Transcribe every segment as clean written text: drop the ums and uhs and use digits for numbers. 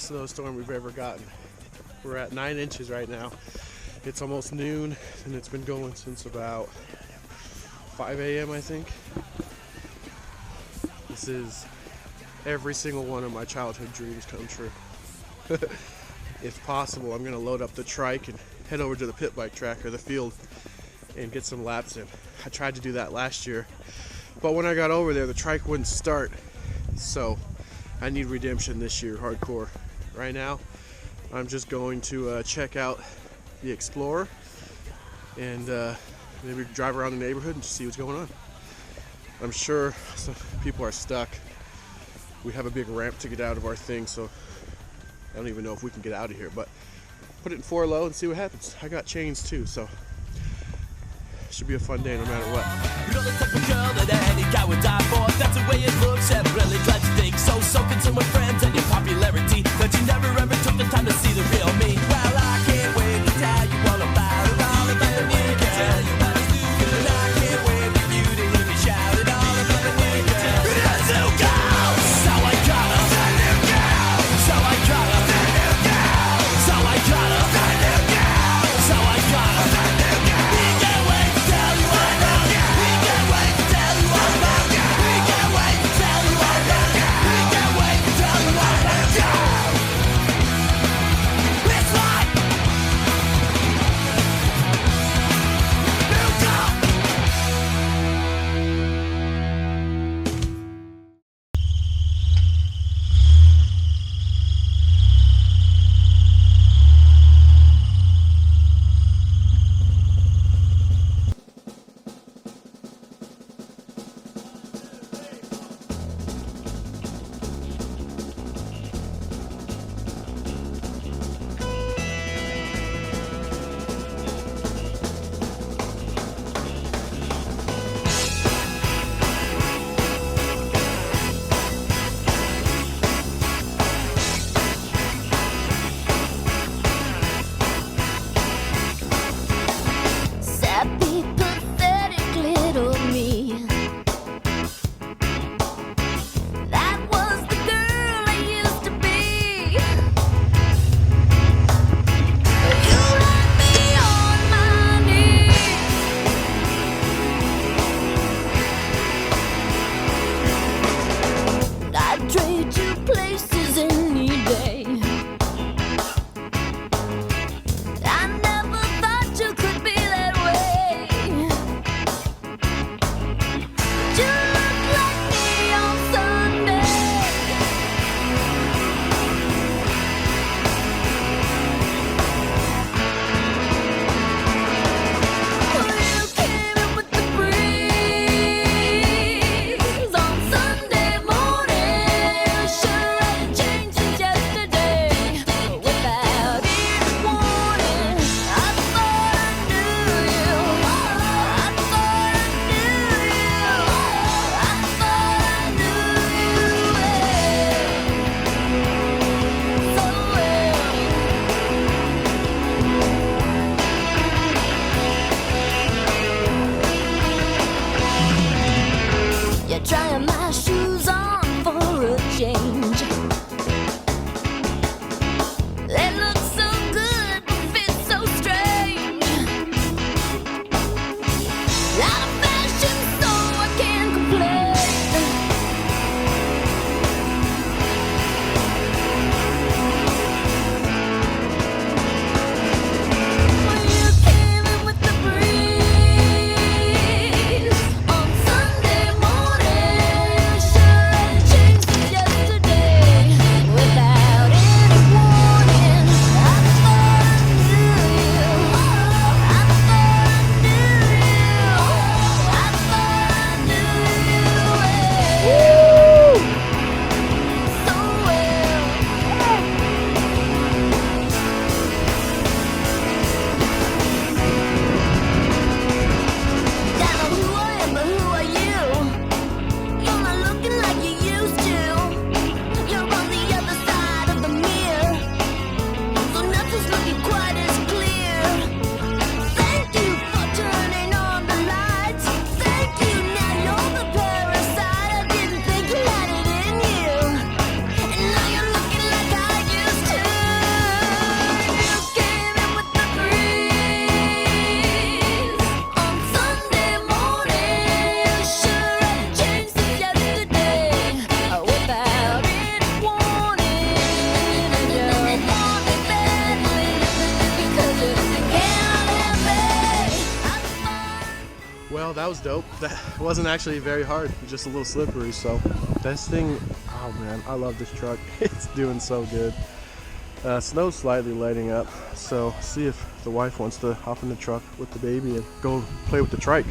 best snowstorm we've ever gotten. We're at 9 inches right now. It's almost noon, and it's been going since about 5 a.m. I think. This is every single one of my childhood dreams come true. If possible, I'm gonna load up the trike and head over to the pit bike track or the field and get some laps in. I tried to do that last year, but when I got over there, the trike wouldn't start. So I need redemption this year, hardcore. Right now, I'm just going to check out the Explorer and maybe drive around the neighborhood and just see what's going on. I'm sure some people are stuck. We have a big ramp to get out of our thing, so I don't even know if we can get out of here, but put it in 4 low and see what happens. I got chains too, so should be a fun day no matter what. You're the type of girl that any guy would die for. That's the way it looks and really drives you think. So concerned with friends and your popularity that you never ever took the time to see the real me. Well, I can't wait to tell you all about it. All about the nigga. Tell you about it. And I can't wait for you to hear me shout it. All about the nigga. That's who goes. So I gotta. So I gotta. So I gotta. So I gotta. We can't wait to tell you all about it. that wasn't actually very hard, just a little slippery. So this thing, oh man, I love this truck. It's doing so good. Snow's slightly lighting up, so see if the wife wants to hop in the truck with the baby and go play with the trike.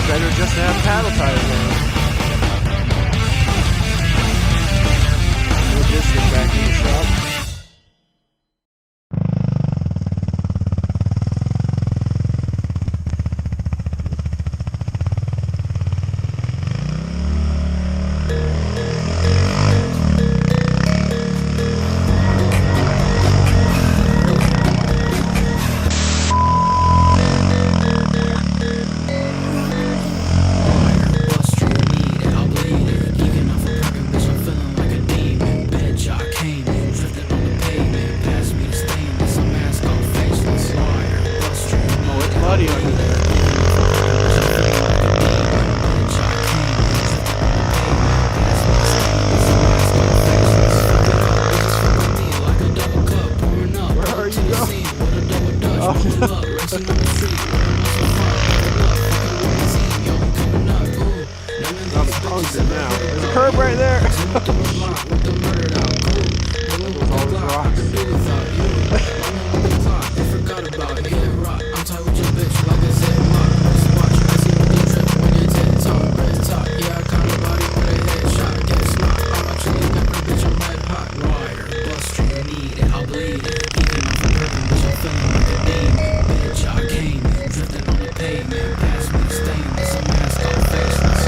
Better just to have paddle tires on. We'll just get back in the shop. with the murdered out crew. Dealing with the Glock, I could do without you. Running with the clock, they forgot about it. Yeah, rock. I'm tight with your bitch like a ziplock. Watch, I see what you trip when you TikTok. Red top, yeah, I caught a body with a headshot. Get smart, I'm a chili pepper, bitch, I'm red hot. Rider, bust you need it, I'll bleed it. Even off a burden, bitch, I'm feeling like a demon. Bitch, I came in, drifting on the pavement. Pass me the stainless, a mask on faceless.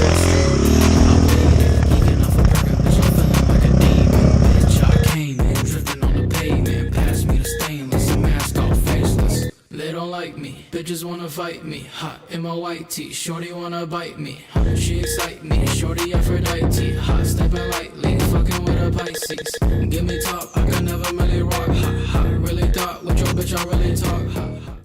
Bust you need it, I'll bleed it. Even off a burden, bitch, I'm feeling like a demon. Bitch, I came in, drifting on the pavement. Pass me the stainless, a mask on faceless. They don't like me, bitches wanna fight me. Hot in my white tee, shorty wanna bite me. She excite me, shorty Aphrodite. Hot stepping lightly, fucking with a Pisces. Give me top, I can never really rock. Hot, hot, really thought with your bitch I really talk.